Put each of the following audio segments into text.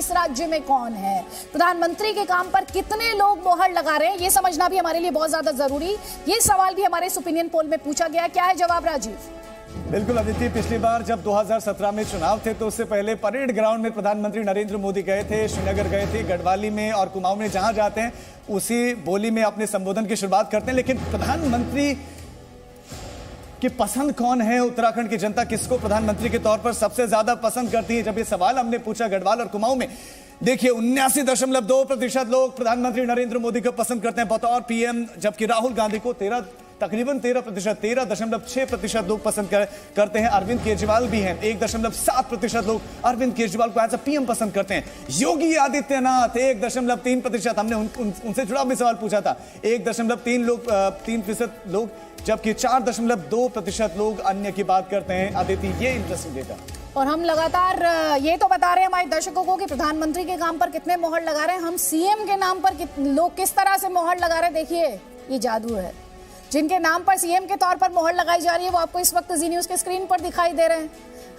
किस राज्य में कौन है, प्रधानमंत्री के काम पर कितने लोग मोहर लगा रहे हैं, ये समझना भी हमारे लिए बहुत ज्यादा जरूरी। ये सवाल भी हमारे इस ओपिनियन पोल में पूछा गया। क्या है जवाब राजीव? बिल्कुल अदिति, पिछली बार जब 2017 में चुनाव थे तो उससे पहले परेड ग्राउंड में प्रधानमंत्री नरेंद्र मोदी गए थे, श्रीनगर गए थे, गढ़वाली में और कुमाऊं में, जहां जाते हैं उसी बोली में अपने संबोधन की शुरुआत करते हैं। लेकिन प्रधानमंत्री की पसंद कौन है, उत्तराखंड की जनता किसको प्रधानमंत्री के तौर पर सबसे ज्यादा पसंद करती है? जब ये सवाल हमने पूछा गढ़वाल और कुमाऊं में, देखिए 79.2% लोग प्रधानमंत्री नरेंद्र मोदी को पसंद करते हैं बतौर पीएम, जबकि राहुल गांधी को तकरीबन 13%, 13.6% लोग पसंद करते हैं। अरविंद केजरीवाल भी हैं, 1.7% लोग अरविंद केजरीवाल को एज अ पीएम पसंद करते हैं। योगी आदित्यनाथ 1.3%, हमने उनसे जुड़ा भी सवाल पूछा था, 1.3% लोग, जबकि 4.2% लोग अन्य की बात करते हैं। अदिति, ये इंटरेस्टिंग डेटा। और हम लगातार ये तो बता रहे हैं हमारे दर्शकों को कि प्रधानमंत्री के काम पर कितने मोहर लगा रहे हैं, हम सीएम के नाम पर लोग किस तरह से मोहर लगा रहे हैं। देखिए ये जादू है। जिनके नाम पर सीएम के तौर पर मोहर लगाई जा रही है वो आपको इस वक्त जी न्यूज के स्क्रीन पर दिखाई दे रहे हैं।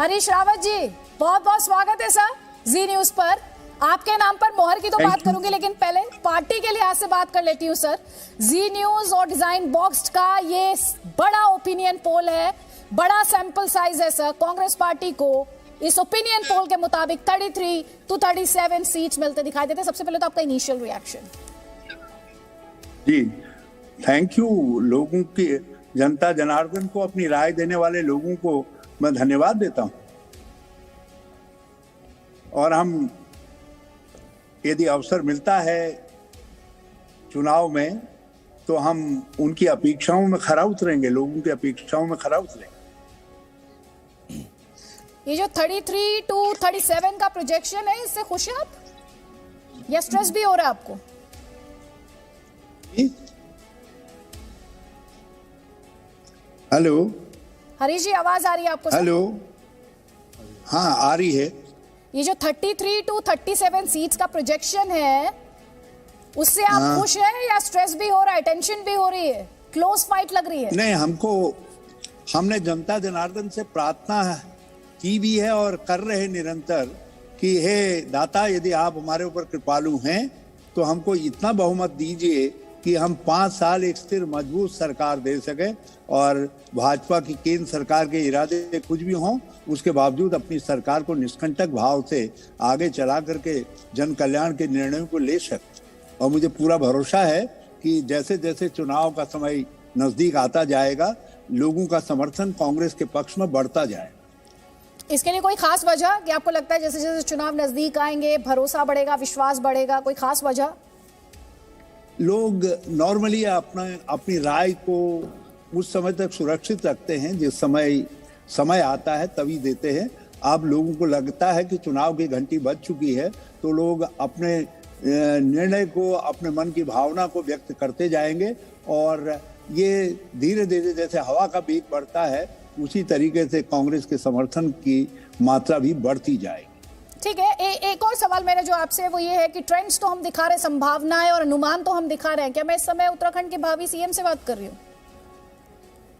हरीश रावत जी, बहुत बहुत स्वागत है सर जी न्यूज पर। आपके नाम पर मोहर की तो बात करूंगी, लेकिन पहले पार्टी के लिहाज से बात कर लेती हूँ सर। जी न्यूज और डिजाइन बॉक्स का ये बड़ा ओपिनियन पोल है, बड़ा सैंपल साइज है सर। कांग्रेस पार्टी को इस ओपिनियन पोल के मुताबिक 33 to 37 सीट्स मिलते दिखाई देते। सबसे पहले तो आपका इनिशियल रिएक्शन। जी थैंक यू। लोगों की, जनता जनार्दन को, अपनी राय देने वाले लोगों को मैं धन्यवाद देता हूं। और हम, यदि अवसर मिलता है चुनाव में, तो हम उनकी अपेक्षाओं में खरा उतरेंगे, लोगों की अपेक्षाओं में खरा उतरेंगे। ये जो 33 to 37 का प्रोजेक्शन है, इससे खुश हैं आप या स्ट्रेस भी हो रहा है आपको? हेलो हरीश जी, आवाज आ रही है आपको? हेलो, हाँ आ रही है। ये जो 33 to 37 सीट्स का प्रोजेक्शन है, उससे आप खुश हैं या स्ट्रेस भी हो रहा है, टेंशन भी हो रही है, क्लोज फाइट लग रही है? नहीं, हमने जनता जनार्दन से प्रार्थना की भी है और कर रहे निरंतर कि हे दाता, यदि आप हमारे ऊपर कृपालु हैं तो हमको इतना बहुमत दीजिए कि हम 5 साल एक स्थिर मजबूत सरकार दे सके। और भाजपा की केंद्र सरकार के इरादे कुछ भी हों, उसके बावजूद अपनी सरकार को निष्कंटक भाव से आगे चला करके जन कल्याण के निर्णयों को ले सके। और मुझे पूरा भरोसा है कि जैसे जैसे चुनाव का समय नजदीक आता जाएगा, लोगों का समर्थन कांग्रेस के पक्ष में बढ़ता जाएगा। इसके लिए कोई खास वजह कि आपको लगता है जैसे जैसे चुनाव नजदीक आएंगे भरोसा बढ़ेगा, विश्वास बढ़ेगा, कोई खास वजह? लोग नॉर्मली अपनी राय को उस समय तक सुरक्षित रखते हैं, जिस समय आता है तभी देते हैं। अब लोगों को लगता है कि चुनाव की घंटी बज चुकी है, तो लोग अपने निर्णय को, अपने मन की भावना को व्यक्त करते जाएंगे। और ये धीरे धीरे जैसे हवा का वेग बढ़ता है, उसी तरीके से कांग्रेस के समर्थन की मात्रा भी बढ़ती जाएगी। ठीक है, एक और सवाल मेरा जो आपसे वो ये है कि ट्रेंड्स तो हम दिखा रहे हैं, संभावनाएं और अनुमान तो हम दिखा रहे हैं। क्या मैं इस समय उत्तराखंड के भावी सीएम से बात कर रही हूँ?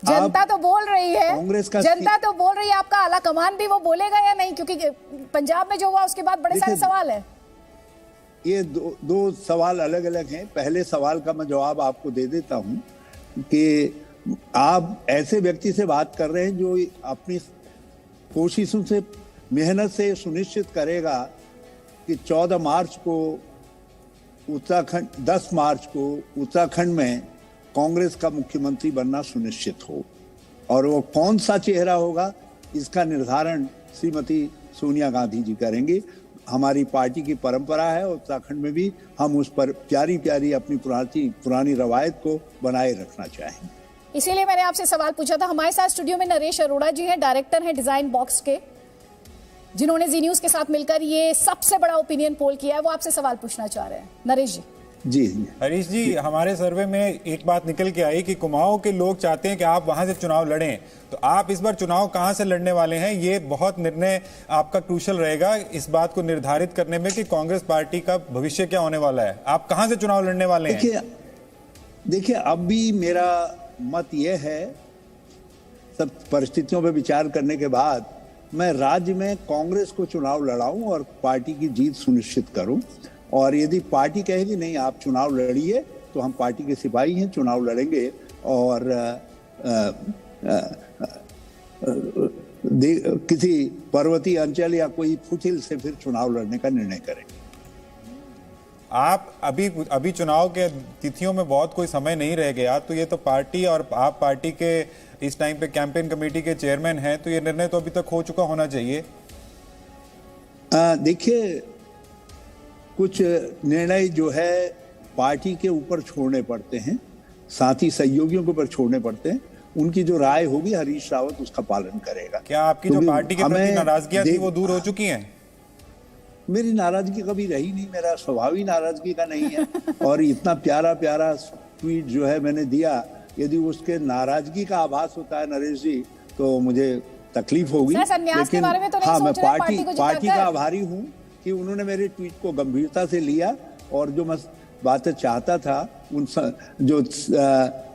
जनता तो बोल रही है, जनता तो बोल रही है, आपका आला कमान भी वो बोलेगा या नहीं? क्योंकि पंजाब में जो हुआ उसके बाद बड़े सारे सवाल है। ये दो सवाल अलग अलग हैं। पहले सवाल का मैं जवाब आपको दे देता हूँ कि आप ऐसे व्यक्ति से बात कर रहे हैं जो अपनी कोशिशों से, मेहनत से सुनिश्चित करेगा कि 14 मार्च को उत्तराखंड, 10 मार्च को उत्तराखंड में कांग्रेस का मुख्यमंत्री बनना सुनिश्चित हो। और वो कौन सा चेहरा होगा, इसका निर्धारण श्रीमती सोनिया गांधी जी करेंगी। हमारी पार्टी की परंपरा है, उत्तराखंड में भी हम उस पर प्यारी प्यारी अपनी पुरानी रवायत को बनाए रखना चाहेंगे। इसीलिए मैंने आपसे सवाल पूछा था। हमारे साथ स्टूडियो में नरेश अरोड़ा जी हैं, डायरेक्टर हैं डिजाइन बॉक्स के, जिन्होंने जी न्यूज के साथ मिलकर ये सबसे बड़ा ओपिनियन पोल किया है। वो आपसे सवाल पूछना चाह रहे हैं। नरेश जी। जी हरीश जी, हमारे सर्वे में एक बात निकल के आई कि कुमाऊं के लोग चाहते हैं कि आप वहां से चुनाव लड़ें, तो आप इस बार चुनाव कहां से लड़ने वाले हैं? ये बहुत निर्णय आपका क्रूशल रहेगा इस बात को निर्धारित करने में कि कांग्रेस पार्टी का भविष्य क्या होने वाला है। आप कहां से चुनाव लड़ने वाले हैं? देखिए अब भी मेरा मत यह है, सब परिस्थितियों पर विचार करने के बाद, मैं राज्य में कांग्रेस को चुनाव लड़ाऊं और पार्टी की जीत सुनिश्चित करूं। और यदि पार्टी कहेगी नहीं आप चुनाव लड़िए, तो हम पार्टी के सिपाही हैं, चुनाव लड़ेंगे और किसी पर्वतीय अंचल या कोई फुटहिल से फिर चुनाव लड़ने का निर्णय करेंगे। आप अभी चुनाव के तिथियों में बहुत कोई समय नहीं रह गया, तो ये तो पार्टी और आप पार्टी के इस टाइम पे कैंपेन कमेटी के चेयरमैन हैं, तो ये निर्णय तो अभी तक हो चुका होना चाहिए। देखिए, कुछ निर्णय जो है पार्टी के ऊपर छोड़ने पड़ते हैं, साथी सहयोगियों के ऊपर छोड़ने पड़ते हैं। उनकी जो राय होगी हरीश रावत उसका पालन करेगा। क्या आपकी जो पार्टी के प्रति नाराजगियां थी वो दूर हो चुकी हैं? मेरी नाराजगी कभी रही नहीं, मेरा स्वभाव ही नाराजगी का नहीं है। और इतना प्यारा प्यारा ट्वीट जो है मैंने दिया, यदि उसके नाराजगी का आभास होता है नरेश जी, तो मुझे तकलीफ होगी। लेकिन हाँ, मैं पार्टी का आभारी हूँ कि उन्होंने मेरे ट्वीट को गंभीरता से लिया और जो मैं बातें चाहता था, उन जो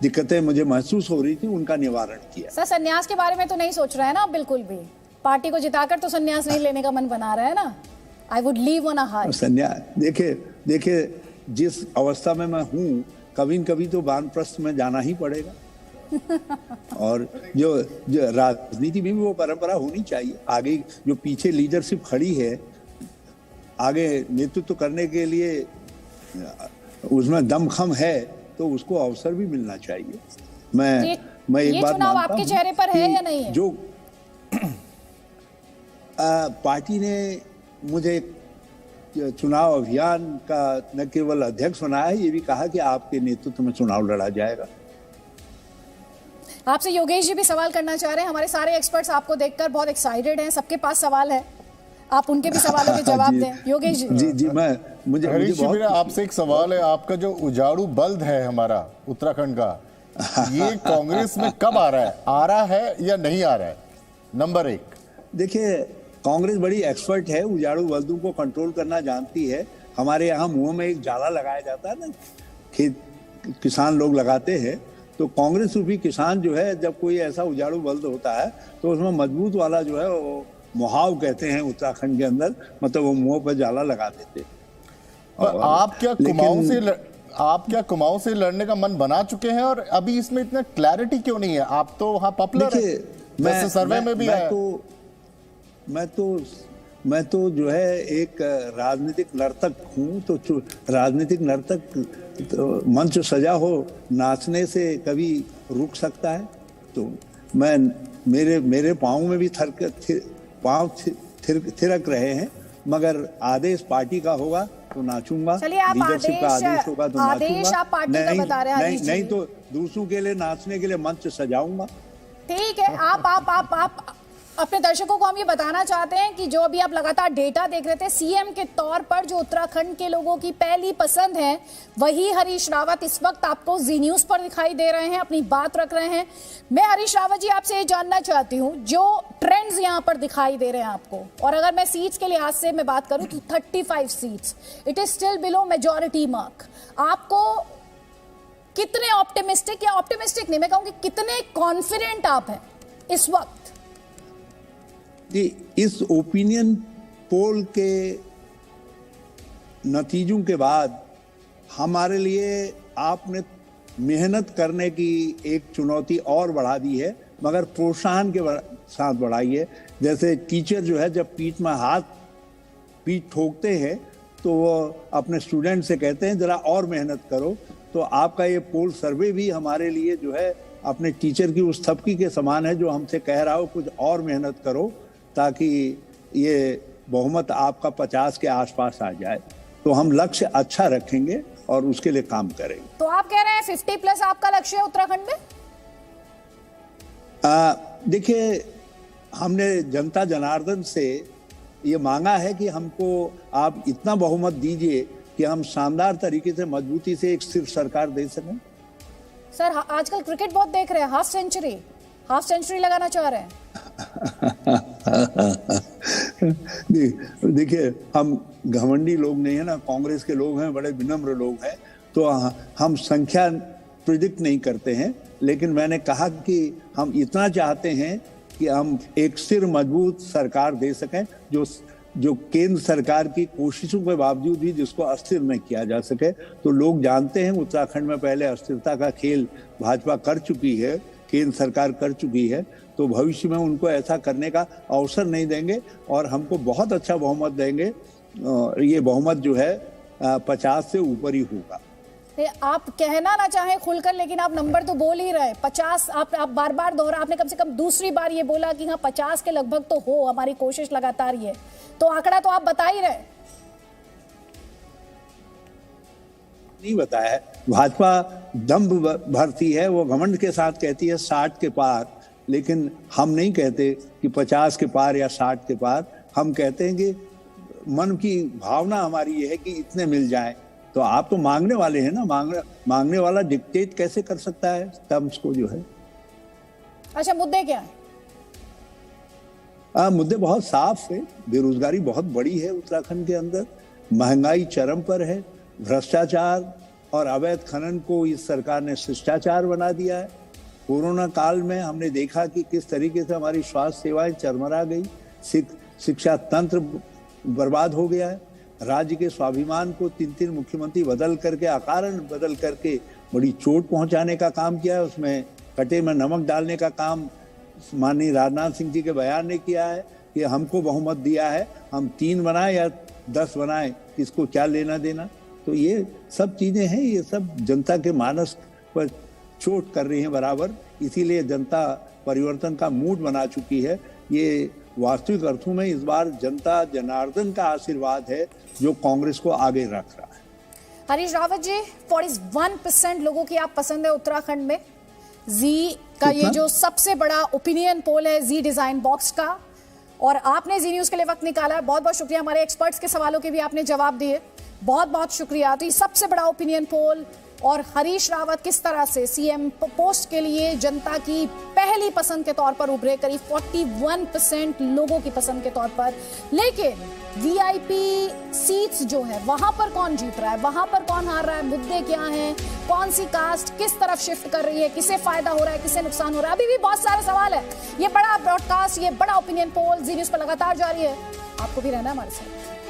दिक्कतें मुझे महसूस हो रही थी, उनका निवारण किया। सर, संन्यास के बारे में तो नहीं सोच रहे हैं ना बिल्कुल भी? पार्टी को जिताकर तो संन्यास नहीं लेने का मन बना रहा है ना? I would leave on a high. संन्यास, देखिए जिस अवस्था में मैं हूँ, कभी न कभी तो वानप्रस्थ में जाना ही पड़ेगा। और जो राजनीति में भी वो परंपरा होनी चाहिए। आगे जो पीछे लीडरशिप खड़ी है, आगे नेतृत्व करने के लिए उसमें दमखम है, तो उसको अवसर भी मिलना चाहिए। मैं एक बात चुनाव आपके चेहरे पर है या नहीं है? जो पार्टी ने मुझे चुनाव अभियान का न केवल अध्यक्ष बनाया है, ये भी कहा कि आपके नेतृत्व में चुनाव लड़ा जाएगा। आपसे योगेश जी भी सवाल करना चाह रहे हैं। हमारे सारे एक्सपर्ट्स आपको देखकर बहुत एक्साइटेड हैं, सबके पास सवाल है, आप उनके भी सवालों के जवाब दें। योगेश जी। जी मुझे मेरा आपसे एक सवाल है। आपका जो उजाड़ू बल्द है हमारा उत्तराखंड का, ये कांग्रेस में कब आ रहा है या नहीं आ रहा है? नंबर 1। देखिए, कांग्रेस बड़ी एक्सपर्ट है, उजाड़ू बल्दों को कंट्रोल करना जानती है। हमारे यहाँ मुंह में एक जाला लगाया जाता है ना, खेत किसान लोग लगाते हैं, तो कांग्रेस रूपी किसान जो है, जब कोई ऐसा उजाड़ू बल्द होता है तो उसमें मजबूत वाला जो है वो मुहाव कहते हैं उत्तराखंड के अंदर, मतलब वो मुंह पर जाला लगा देते। आप क्या कुमाऊं से लड़ने का मन बना चुके हैं? और अभी इसमें इतना क्लैरिटी क्यों नहीं है? आप तो वहां पॉपुलर है, जैसे सर्वे में भी है। मैं तो जो है एक राजनीतिक नर्तक हूँ, तो राजनीतिक नर्तक तो मंच सजा हो, नाचने से कभी रुक सकता है? तो मेरे पाँव में भी पाँव थिरक रहे हैं, मगर आदेश पार्टी का होगा तो नाचूंगा। लीडरशिप का आदेश होगा तो नाचूंगा। नहीं तो दूसरों के लिए नाचने के लिए मंच सजाऊंगा। ठीक है, आप अपने दर्शकों को हम ये बताना चाहते हैं कि जो अभी आप लगातार डेटा देख रहे थे, सीएम के तौर पर जो उत्तराखंड के लोगों की पहली पसंद है, वही हरीश रावत इस वक्त आपको जी न्यूज पर दिखाई दे रहे हैं, अपनी बात रख रहे हैं। मैं हरीश रावत जी आपसे ये जानना चाहती हूँ, जो ट्रेंड्स यहाँ पर दिखाई दे रहे हैं आपको, और अगर मैं सीट्स के लिहाज से मैं बात करूँ तो 35 seats, it is still below majority mark. आपको कितने ऑप्टिमिस्टिक, या ऑप्टिमिस्टिक नहीं, मैं कहूँगी कितने कॉन्फिडेंट आप हैं इस वक्त? इस ओपिनियन पोल के नतीजों के बाद हमारे लिए आपने मेहनत करने की एक चुनौती और बढ़ा दी है, मगर प्रोत्साहन के साथ बढ़ाई है। जैसे टीचर जो है, जब पीठ ठोकते हैं तो वो अपने स्टूडेंट से कहते हैं जरा और मेहनत करो। तो आपका ये पोल सर्वे भी हमारे लिए जो है अपने टीचर की उस थपकी के समान है, जो हमसे कह रहा हो कुछ और मेहनत करो, ताकि ये बहुमत आपका 50 के आसपास आ जाए। तो हम लक्ष्य अच्छा रखेंगे और उसके लिए काम करेंगे। तो आप कह रहे हैं 50+ आपका लक्ष्य है उत्तराखंड में? देखिए, हमने जनता जनार्दन से ये मांगा है कि हमको आप इतना बहुमत दीजिए कि हम शानदार तरीके से मजबूती से एक स्थिर सरकार दे सकें। सर, आजकल क्रिकेट बहुत देख रहे हैं, हाफ सेंचुरी लगाना चाह रहे हैं। देखिए, हम घमंडी लोग नहीं है ना, कांग्रेस के लोग हैं, बड़े विनम्र लोग हैं, तो हम संख्या प्रिडिक्ट नहीं करते हैं। लेकिन मैंने कहा कि हम इतना चाहते हैं कि हम एक स्थिर मजबूत सरकार दे सकें जो केंद्र सरकार की कोशिशों के बावजूद भी जिसको अस्थिर नहीं किया जा सके। तो लोग जानते हैं उत्तराखंड में पहले अस्थिरता का खेल भाजपा कर चुकी है, केंद्र सरकार कर चुकी है, तो भविष्य में उनको ऐसा करने का अवसर नहीं देंगे और हमको बहुत अच्छा बहुमत देंगे। ये बहुमत जो है 50 से ऊपर ही होगा। आप कहना ना चाहें खुलकर, लेकिन आप नंबर तो बोल ही रहे 50। आप बार बार दोहरा, आपने कम से कम दूसरी बार ये बोला कि हाँ 50 के लगभग तो हो, हमारी कोशिश लगातार ये, तो आंकड़ा तो आप बता ही रहे। नहीं बताया है, भाजपा दम्भ भरती है, वो घमंड के साथ कहती है 60 के पार, लेकिन हम नहीं कहते कि 50 के पार या 60 के पार। हम कहते हैं कि मन की भावना हमारी ये है कि इतने मिल जाए। तो आप तो मांगने वाले हैं ना, मांगने वाला डिक्टेट कैसे कर सकता है टर्म्स को जो है। अच्छा, मुद्दे क्या है? मुद्दे बहुत साफ है। बेरोजगारी बहुत बड़ी है उत्तराखंड के अंदर, महंगाई चरम पर है, भ्रष्टाचार और अवैध खनन को इस सरकार ने शिष्टाचार बना दिया है। कोरोना काल में हमने देखा कि किस तरीके से हमारी स्वास्थ्य सेवाएं चरमरा गई, शिक्षा तंत्र बर्बाद हो गया है। राज्य के स्वाभिमान को 3 मुख्यमंत्री बदल करके, अकारण बदल करके बड़ी चोट पहुंचाने का काम किया है। उसमें कटे में नमक डालने का काम माननीय राजनाथ सिंह जी के बयान ने किया है कि हमको बहुमत दिया है, हम 3 बनाए या 10 बनाए, किसको क्या लेना देना। तो ये सब चीजें हैं, ये सब जनता के मानस पर चोट कर रही हैं बराबर। इसीलिए जनता परिवर्तन का मूड बना चुकी है। ये वास्तविक अर्थों में इस बार जनता जनार्दन का आशीर्वाद है जो कांग्रेस को आगे रख रहा है। हरीश रावत जी, 41% लोगों की आप पसंद है उत्तराखंड में। जी का ये जो सबसे बड़ा ओपिनियन पोल है जी डिजाइन बॉक्स का, और आपने जी न्यूज के लिए वक्त निकाला है, बहुत बहुत शुक्रिया। हमारे एक्सपर्ट्स के सवालों के भी आपने जवाब दिए, बहुत बहुत शुक्रिया। तो ये सबसे बड़ा ओपिनियन पोल, और हरीश रावत किस तरह से सीएम पोस्ट के लिए जनता की पहली पसंद के तौर पर उभरे, करीब 41% लोगों की पसंद के तौर पर। लेकिन वीआईपी सीट्स जो है वहां पर कौन जीत रहा है, वहां पर कौन हार रहा है, मुद्दे क्या हैं, कौन सी कास्ट किस तरफ शिफ्ट कर रही है, किसे फायदा हो रहा है, किसे नुकसान हो रहा है, अभी भी बहुत सारे सवाल है। ये बड़ा ब्रॉडकास्ट, ये बड़ा ओपिनियन पोल जी न्यूज पर लगातार जारी है। आपको भी रहना है हमारे साथ।